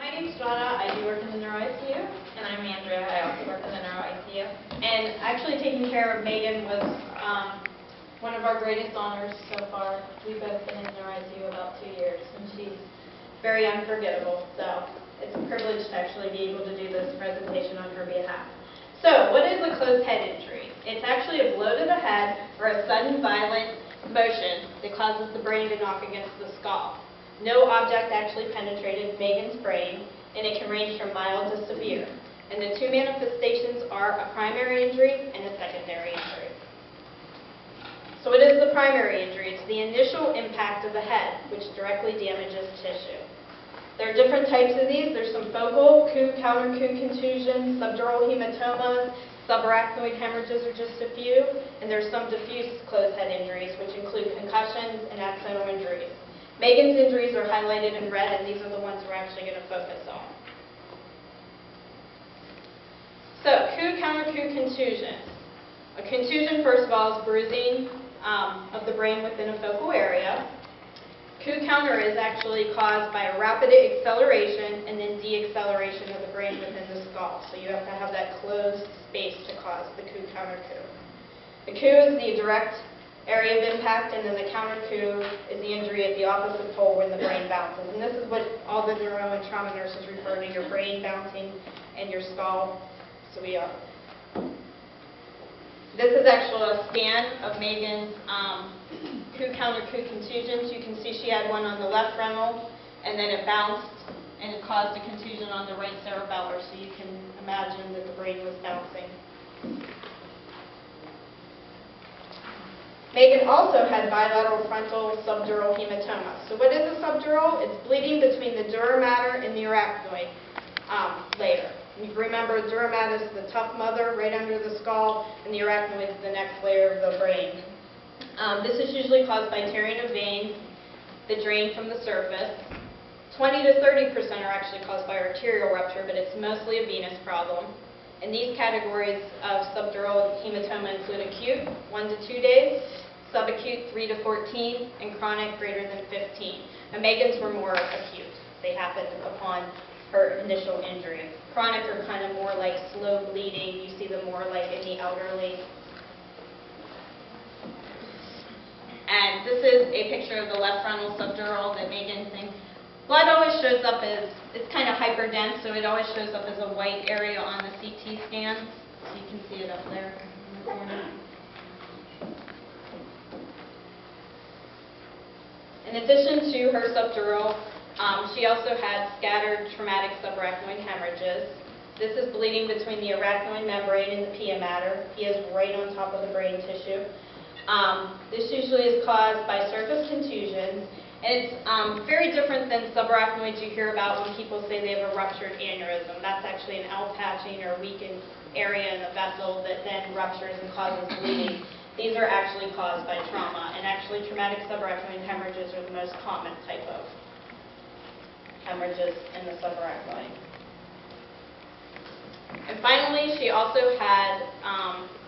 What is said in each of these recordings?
My name's Donna. I do work in the neuro ICU. And I'm Andrea. I also work in the neuro ICU. And actually taking care of Megan was one of our greatest honors so far. We've both been in the neuro ICU about 2 years, and she's very unforgettable. So it's a privilege to actually be able to do this presentation on her behalf. So what is a closed head injury? It's actually a blow to the head or a sudden violent motion that causes the brain to knock against the skull. No object actually penetrated Megan's brain, and it can range from mild to severe. And the two manifestations are a primary injury and a secondary injury. So what is the primary injury? It's the initial impact of the head, which directly damages tissue. There are different types of these. There's some focal, coup, counter-coup contusions, subdural hematomas, subarachnoid hemorrhages are just a few, and there's some diffuse closed head injuries, which include concussions and accidental injuries. Megan's injuries are highlighted in red, and these are the ones we're actually going to focus on. So, coup, counter-coup contusions. A contusion, first of all, is bruising of the brain within a focal area. Coup counter is actually caused by a rapid acceleration and then deacceleration of the brain within the skull. So you have to have that closed space to cause the coup counter-coup. The coup is the direct area of impact, and then the counter-coup is the injury at the opposite pole when the brain bounces. And this is what all the neuro and trauma nurses refer to, your brain bouncing and your skull. So this is actually a scan of Megan's coup counter-coup contusions. You can see she had one on the left frontal, and then it bounced, and it caused a contusion on the right cerebellar. So you can imagine that the brain was bouncing. Megan also had bilateral frontal subdural hematoma. So what is a subdural? It's bleeding between the dura mater and the arachnoid layer. You remember, dura mater is the tough mother right under the skull, and the arachnoid is the next layer of the brain. This is usually caused by tearing of veins that drain from the surface. 20 to 30% are actually caused by arterial rupture, but it's mostly a venous problem. And these categories of subdural hematoma include acute, 1 to 2 days, subacute, 3 to 14, and chronic, greater than 15. And Megan's were more acute. They happened upon her initial injury. Chronic are kind of more like slow bleeding. You see them more like in the elderly. And this is a picture of the left frontal subdural that Megan thinks. Blood always shows up as, it's kind of hyperdense, so it always shows up as a white area on the CT scans. So you can see it up there in the corner. In addition to her subdural, she also had scattered traumatic subarachnoid hemorrhages. This is bleeding between the arachnoid membrane and the pia mater. Pia is right on top of the brain tissue. This usually is caused by surface contusions, and it's very different than subarachnoids you hear about when people say they have a ruptured aneurysm. That's actually an outpatching or weakened area in the vessel that then ruptures and causes bleeding. These are actually caused by trauma, and actually traumatic subarachnoid hemorrhages are the most common type of hemorrhages in the subarachnoid. And finally, she also had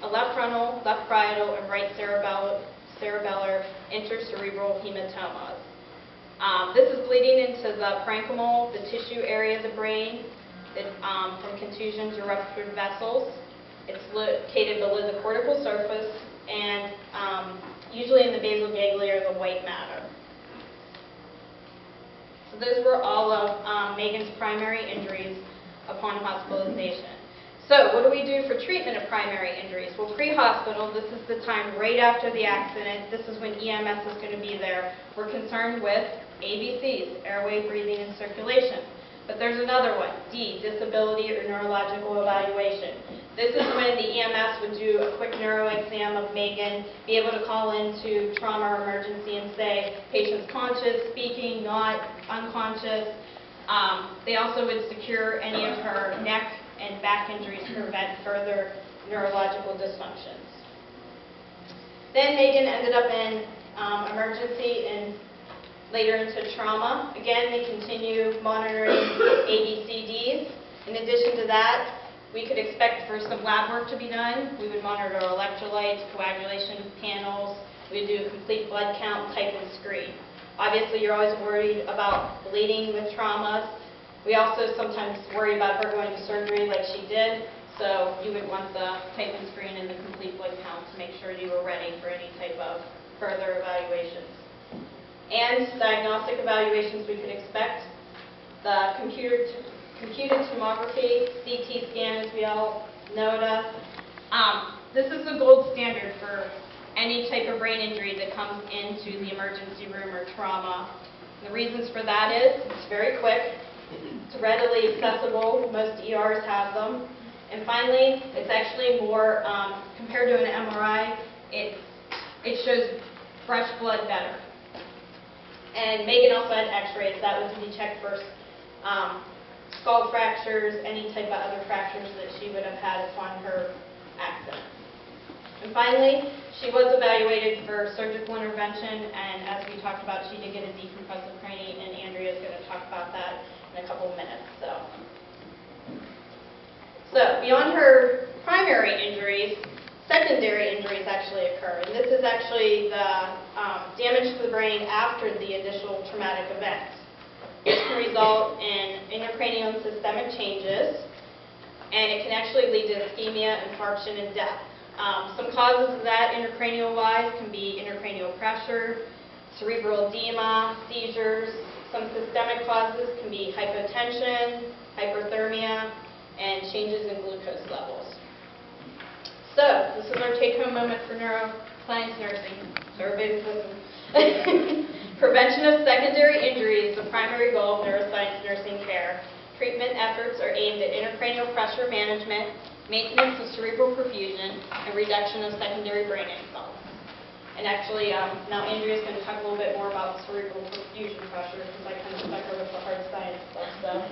a left frontal, left parietal, and right cerebellar intercerebral hematomas. This is bleeding into the parenchymal, the tissue area of the brain, that, from contusions or ruptured vessels. It's located below the cortical surface, and usually in the basal ganglia or the white matter. So those were all of Megan's primary injuries upon hospitalization. So what do we do for treatment of primary injuries? Well, pre-hospital, this is the time right after the accident. This is when EMS is going to be there. We're concerned with ABCs, airway, breathing, and circulation. But there's another one, D, disability or neurological evaluation. This is when the EMS would do a quick neuro exam of Megan, be able to call into trauma or emergency and say, patient's conscious, speaking, not unconscious. They also would secure any of her neck and back injuries to prevent further neurological dysfunctions. Then Megan ended up in emergency and later into trauma. Again, they continue monitoring ABCDs. In addition to that, we could expect for some lab work to be done. We would monitor electrolytes, coagulation panels. We would do a complete blood count, type, and screen. Obviously, you're always worried about bleeding with traumas. We also sometimes worry about her going to surgery like she did, so you would want the type and screen and the complete blood count to make sure you were ready for any type of further evaluations. And diagnostic evaluations we could expect, the computed tomography, CT scan as we all know it as. This is the gold standard for any type of brain injury that comes into the emergency room or trauma. The reasons for that is it's very quick, it's readily accessible, most ERs have them, and finally, it's actually more, compared to an MRI, it shows fresh blood better. And Megan also had x-rays that was to detect for skull fractures, any type of other fractures that she would have had upon her accident. And finally, she was evaluated for surgical intervention, and as we talked about, she did get a decompressive cranium, and Andrea is going to talk about that in a couple of minutes. So beyond her primary injuries, secondary injuries actually occur, and this is actually the damage to the brain after the initial traumatic event. This can result in intracranial and systemic changes, and it can actually lead to ischemia, infarction, and death. Some causes of that intracranial-wise can be intracranial pressure, cerebral edema, seizures. Some systemic causes can be hypotension, hyperthermia, and changes in glucose levels. So, this is our take-home moment for neuroscience nursing. So everybody's listening. Prevention of secondary injury is the primary goal of neuroscience nursing care. Treatment efforts are aimed at intracranial pressure management, maintenance of cerebral perfusion, and reduction of secondary brain insults. And actually, now Andrea is going to talk a little bit more about cerebral perfusion pressure, because I kind of stuck her with the hard science stuff. So.